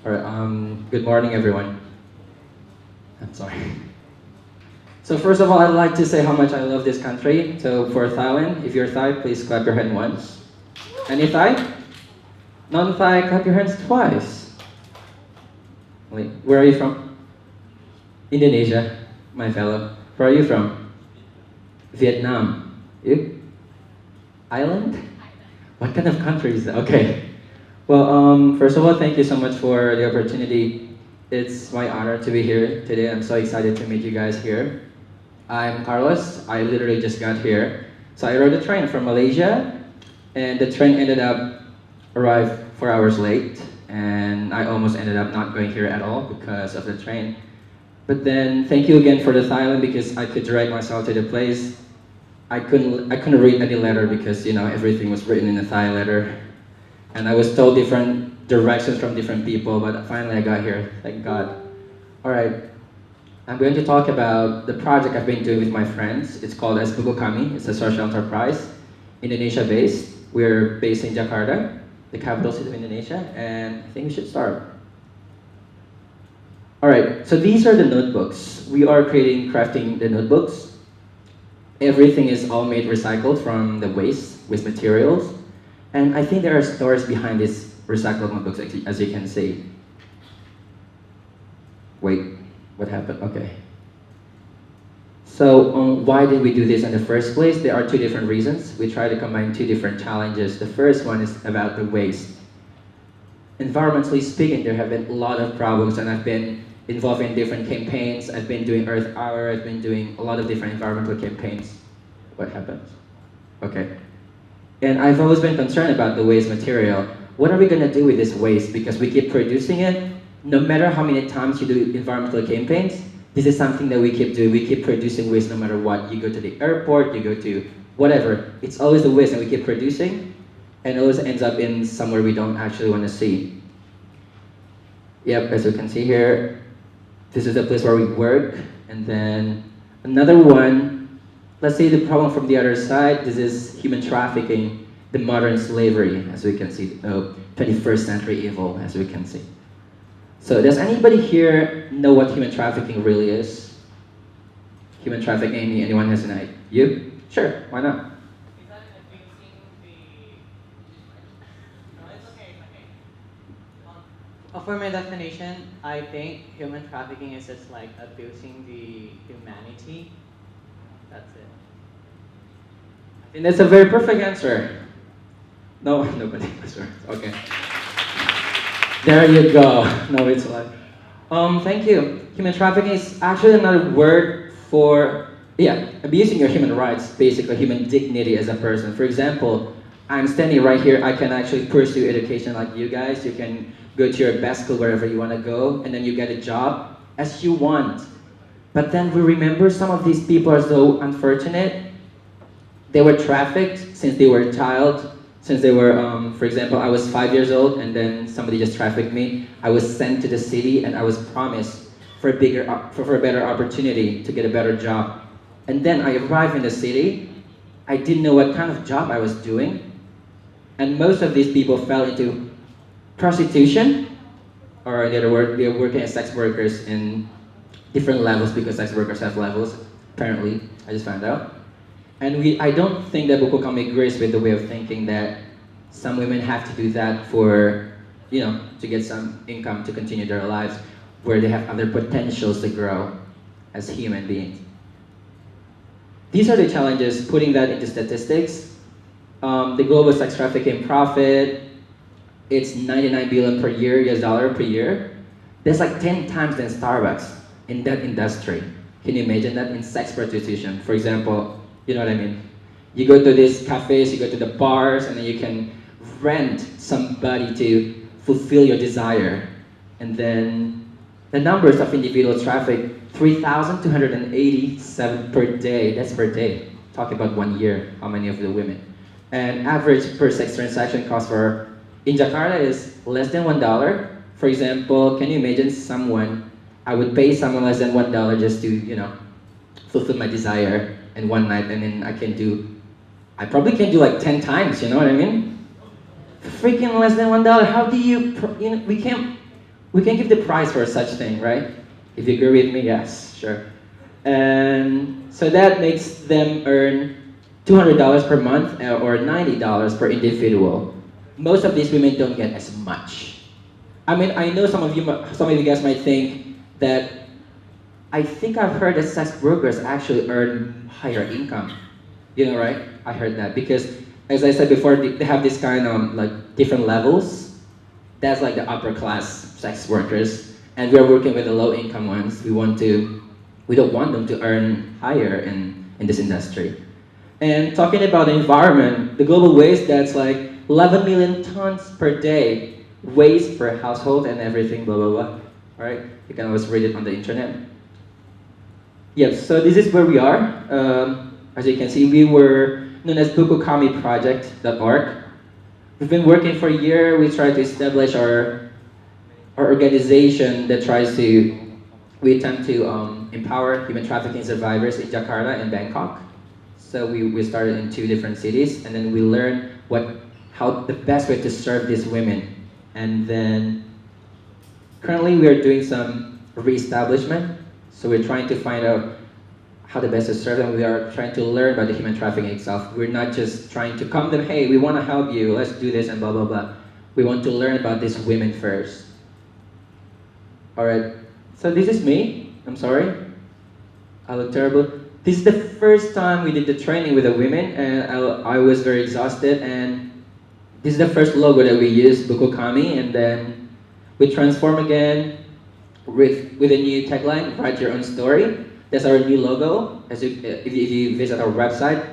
All right, good morning, everyone. I'm sorry. So first of all, I'd like to say how much I love this country. So for Thailand, if you're Thai, please clap your hand once. Any Thai? Non-Thai, clap your hands twice. Wait, where are you from? Indonesia, my fellow. Where are you from? Vietnam. You? Island? What kind of country is that? Okay. Well, first of all, thank you so much for the opportunity. It's my honor to be here today. I'm so excited to meet you guys here. I'm Carlos. I literally just got here. So I rode a train from Malaysia, and the train ended up arrived 4 hours late, and I almost ended up not going here at all because of the train. But then, thank you again for the Thailand because I could direct myself to the place. I couldn't read any letter because everything was written in a Thai letter, and I was told different directions from different people. But finally, I got here. Thank God. All right. I'm going to talk about the project I've been doing with my friends. It's called as Buku Kami. It's a social enterprise, Indonesia-based. We're based in Jakarta, the capital city of Indonesia, and I think we should start. All right, so these are the notebooks. We are crafting the notebooks. Everything is all made recycled from the waste materials. And I think there are stories behind these recycled notebooks, as you can see. Wait. What happened? Okay. So why did we do this in the first place? There are two different reasons. We try to combine two different challenges. The first one is about the waste. Environmentally speaking, there have been a lot of problems, and I've been involved in different campaigns. I've been doing Earth Hour. I've been doing a lot of different environmental campaigns. What happened? Okay. And I've always been concerned about the waste material. What are we going to do with this waste? Because we keep producing it. No matter how many times you do environmental campaigns, this is something that we keep doing. We keep producing waste no matter what. You go to the airport, you go to whatever. It's always the waste that we keep producing, and it always ends up in somewhere we don't actually want to see. Yep, as you can see here, this is the place where we work. And then another one, let's see the problem from the other side. This is human trafficking, the modern slavery, as we can see, 21st century evil, as we can see. So does anybody here know what human trafficking really is? Human trafficking, anyone has an idea? You? Sure, why not? Is that abusing the... No, it's okay, it's okay. For my definition, I think human trafficking is just like abusing the humanity. That's it. I think that's a very perfect answer. No, nobody was right. Okay. There you go. No, it's like, thank you. Human trafficking is actually another word for, abusing your human rights, basically human dignity as a person. For example, I'm standing right here. I can actually pursue education like you guys. You can go to your best school wherever you want to go, and then you get a job as you want. But then we remember some of these people are so unfortunate. They were trafficked since they were a child. Since they were, for example, I was 5 years old, and then somebody just trafficked me. I was sent to the city, and I was promised for a better opportunity to get a better job. And then I arrived in the city. I didn't know what kind of job I was doing, and most of these people fell into prostitution, or in other words, they're working as sex workers in different levels because sex workers have levels. Apparently, I just found out. And I don't think that Buku Kami agrees with the way of thinking that some women have to do that for, to get some income to continue their lives, where they have other potentials to grow as human beings. These are the challenges, putting that into statistics. The global sex trafficking profit, it's 99 billion per year, US dollar per year. That's like 10 times than Starbucks in that industry. Can you imagine that in sex prostitution? For example, you know what I mean? You go to these cafes, you go to the bars, and then you can rent somebody to fulfill your desire. And then the numbers of individuals trafficked, 3,287 per day. That's per day. Talk about 1 year, how many of the women. And average per sex transaction cost in Jakarta is less than $1. For example, can you imagine I would pay someone less than $1 just to, fulfill my desire in one night, and then I probably can do like 10 times, you know what I mean? Freaking less than $1. How do you, we can give the price for such thing, right? If you agree with me, yes, sure. And so that makes them earn $200 per month or $90 per individual. Most of these women don't get as much. I mean, I know some of you guys might think that I think I've heard that sex workers actually earn higher income. You know, right? I heard that because, as I said before, they have this kind of like different levels. That's like the upper class sex workers, and we are working with the low income ones. We don't want them to earn higher in this industry. And talking about the environment, the global waste, that's like 11 million tons per day waste per household and everything, blah, blah, blah. All right? You can always read it on the internet. Yes, so this is where we are. As you can see, we were known as Buku Kami Project.org. We've been working for a year. We try to establish our organization that we attempt to empower human trafficking survivors in Jakarta and Bangkok. So we started in 2 different cities, and then we learned how the best way to serve these women. And then currently we are doing some reestablishment. So we're trying to find out how the best to serve them. We are trying to learn about the human trafficking itself. We're not just trying to come to them, hey, we want to help you, let's do this and blah, blah, blah. We want to learn about these women first. All right, so this is me. I'm sorry, I look terrible. This is the first time we did the training with the women, and I was very exhausted, and this is the first logo that we used, Buku Kami, and then we transform again with a new tagline, write your own story. That's our new logo. If you visit our website,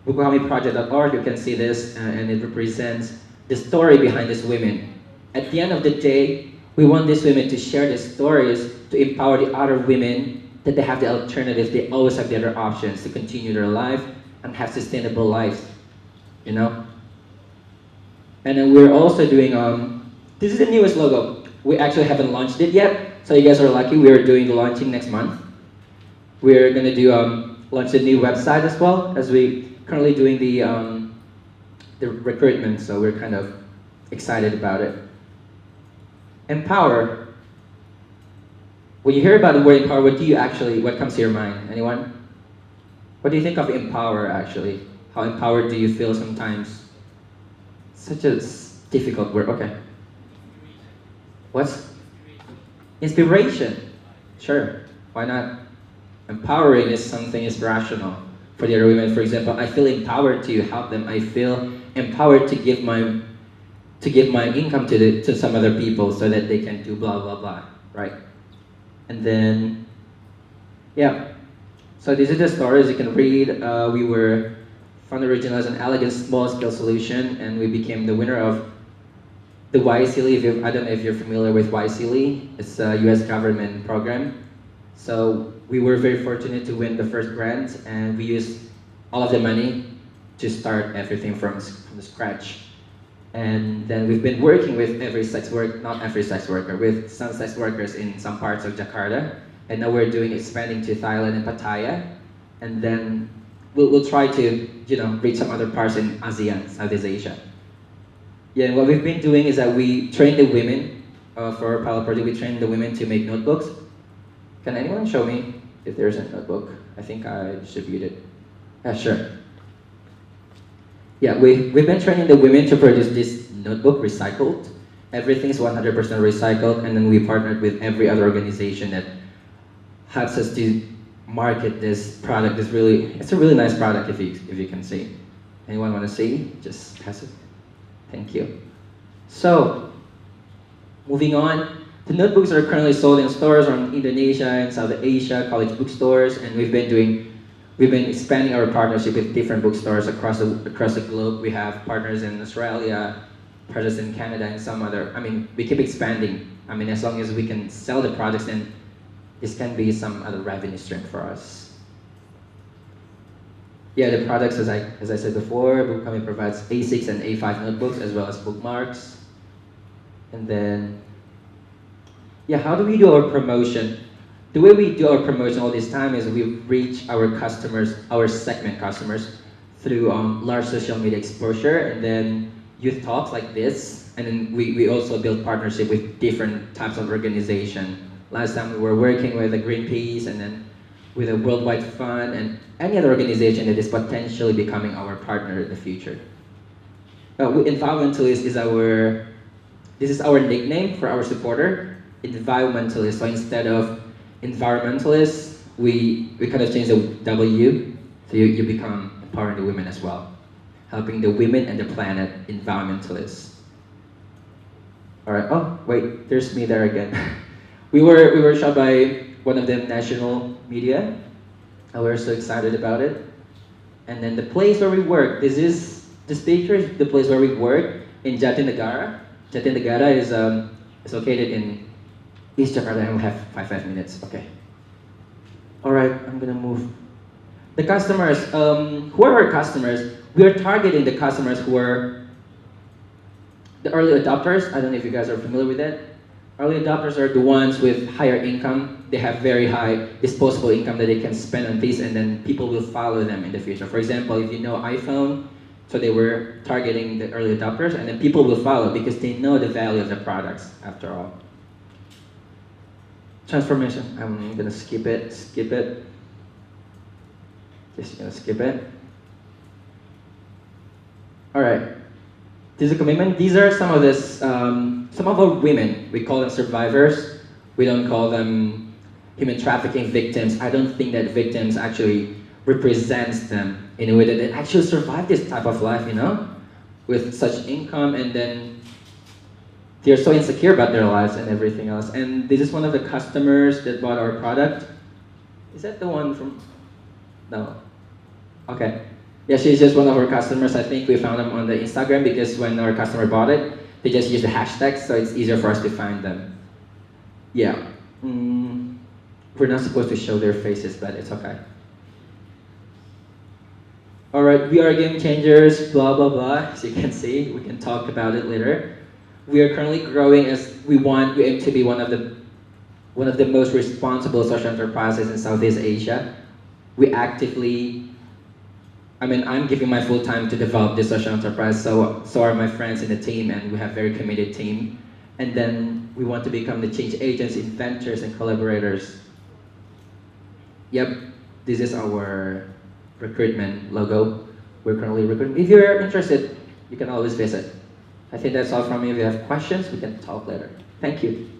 BukuKamiProject.org, you can see this, and it represents the story behind these women. At the end of the day, we want these women to share their stories to empower the other women that they have the alternative, they always have the other options to continue their life and have sustainable lives, you know? And then we're also doing, this is the newest logo. We actually haven't launched it yet, so you guys are lucky. We are doing the launching next month. We're gonna do launch a new website as well, as we currently doing the recruitment, so we're kind of excited about it. Empower. When you hear about the word empower, what comes to your mind? Anyone? What do you think of empower actually? How empowered do you feel sometimes? Such a difficult word, okay. What's? Inspiration. Sure, why not? Empowering is something inspirational for the other women. For example, I feel empowered to help them. I feel empowered to give my income to some other people so that they can do blah blah blah, right? And then, yeah. So these are the stories you can read. We were found original as an elegant small-scale solution, and we became the winner of the YSEALI. I don't know if you're familiar with YSEALI. It's a U.S. government program. So we were very fortunate to win the first grant, and we used all of the money to start everything from the scratch. And then we've been working with with some sex workers in some parts of Jakarta. And now we're expanding to Thailand and Pattaya. And then we'll try to, reach some other parts in ASEAN, Southeast Asia. Yeah, and what we've been doing is that we train the women, for our pilot project, we train the women to make notebooks. Can anyone show me if there's a notebook? I think I distributed. Yeah, sure. Yeah, we've been training the women to produce this notebook recycled. Everything's 100% recycled, and then we partnered with every other organization that helps us to market this product. It's a really nice product if you can see. Anyone want to see? Just pass it. Thank you. So, moving on. The notebooks are currently sold in stores in Indonesia and South Asia, college bookstores, and we've been expanding our partnership with different bookstores across the globe. We have partners in Australia, partners in Canada, and some other. We keep expanding. As long as we can sell the products, then this can be some other revenue stream for us. Yeah, the products, as I said before, Buku Kami provides A6 and A5 notebooks as well as bookmarks. And then, yeah, how do we do our promotion? The way we do our promotion all this time is we reach our customers, our segment customers, through large social media exposure, and then youth talks like this, And then we also build partnership with different types of organization. Last time we were working with the Greenpeace and then with a Worldwide Fund and any other organization that is potentially becoming our partner in the future. Environmentalist is our nickname for our supporter, environmentalist. So instead of environmentalist, we kind of change the W, so you become empowering the women as well, helping the women and the planet, environmentalists. All right. Oh wait, there's me there again. we were shot by one of the national media, and we're so excited about it. And then the place where we work. This picture is the place where we work in Jatinegara. Jatinegara is located in East Jakarta, and we have five minutes. Okay. All right, I'm gonna move. The customers, who are our customers? We are targeting the customers who are the early adopters. I don't know if you guys are familiar with that. Early adopters are the ones with higher income. They have very high disposable income that they can spend on these, and then people will follow them in the future. For example, if you know iPhone, so they were targeting the early adopters, and then people will follow because they know the value of the products after all. Transformation, I'm gonna skip it. Just gonna skip it. All right, this is a commitment. These are some of this, some of our women. We call them survivors. We don't call them human trafficking victims. I don't think that victims actually represents them in a way that they actually survive this type of life, with such income, and then they're so insecure about their lives and everything else. And this is one of the customers that bought our product. Is that the one from? No. Okay. Yeah, she's just one of our customers. I think we found them on the Instagram because when our customer bought it, they just use the hashtag, so it's easier for us to find them. Yeah. We're not supposed to show their faces, but it's okay. All right, we are game changers, blah, blah, blah. As you can see, we can talk about it later. We are currently growing as we aim to be one of the most responsible social enterprises in Southeast Asia. We actively, I'm giving my full time to develop this social enterprise, so are my friends in the team, and we have a very committed team. And then we want to become the change agents, inventors, and collaborators. Yep, this is our recruitment logo. We're currently recruiting. If you're interested, you can always visit. I think that's all from me. If you have questions, we can talk later. Thank you.